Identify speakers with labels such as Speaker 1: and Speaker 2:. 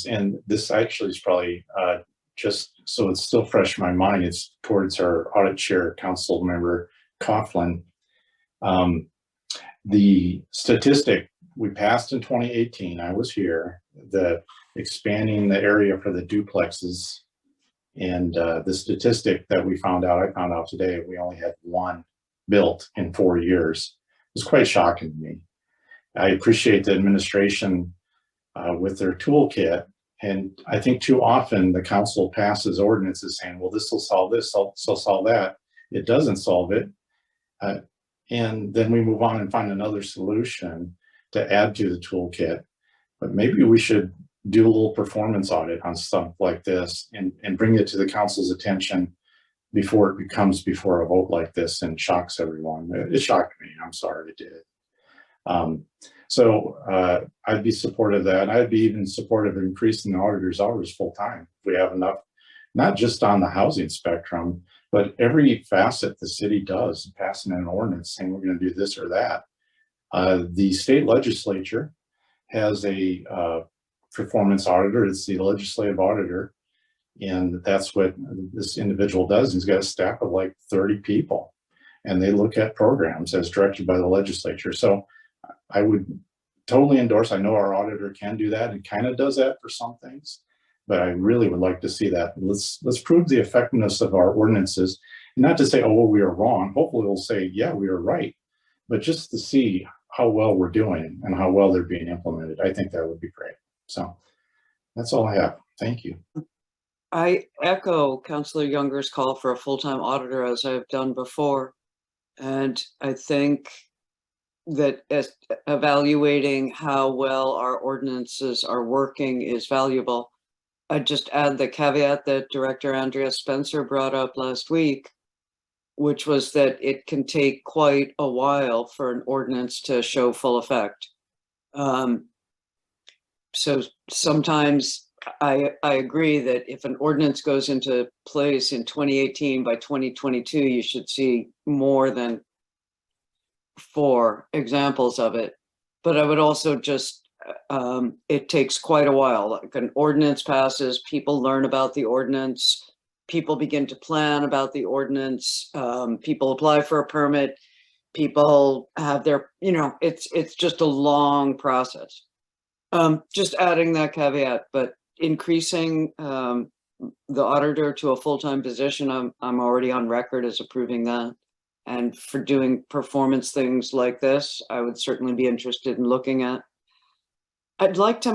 Speaker 1: and this actually is probably just so it's still fresh in my mind. It's towards our audit chair, council member Coughlin. The statistic we passed in 2018, I was here, the expanding the area for the duplexes, and the statistic that I found out today, we only had one built in 4 years. It was quite shocking to me. I appreciate the administration with their toolkit. And I think too often the council passes ordinances saying, well, this will solve this, so solve that. It doesn't solve it. And then we move on and find another solution to add to the toolkit. But maybe we should do a little performance audit on stuff like this and bring it to the council's attention before it becomes before a vote like this and shocks everyone. It shocked me. I'm sorry it did. So I'd be supportive of that. I'd be even supportive of increasing the auditor's hours full time if we have enough, not just on the housing spectrum, but every facet the city does, passing an ordinance saying we're going to do this or that. The state legislature has a performance auditor. It's the legislative auditor. And that's what this individual does. He's got a staff of like 30 people, and they look at programs as directed by the legislature. So I would totally endorse. I know our auditor can do that and kind of does that for some things, but I really would like to see that. Let's prove the effectiveness of our ordinances, and not to say, oh, well, we are wrong. Hopefully we'll say, yeah, we are right, but just to see how well we're doing and how well they're being implemented. I think that would be great. So that's all I have. Thank you.
Speaker 2: I echo Councillor Younger's call for a full-time auditor, as I've done before. And I think that as evaluating how well our ordinances are working is valuable. I'd just add the caveat that Director Andrea Spencer brought up last week, which was that it can take quite a while for an ordinance to show full effect. So sometimes I agree that if an ordinance goes into place in 2018, by 2022, you should see more than 4 examples of it. But I would also just, it takes quite a while. Like an ordinance passes, people learn about the ordinance, people begin to plan about the ordinance, people apply for a permit, people have their, it's just a long process. Just adding that caveat, but increasing the auditor to a full-time position, I'm already on record as approving that. And for doing performance things like this, I would certainly be interested in looking at. I'd like to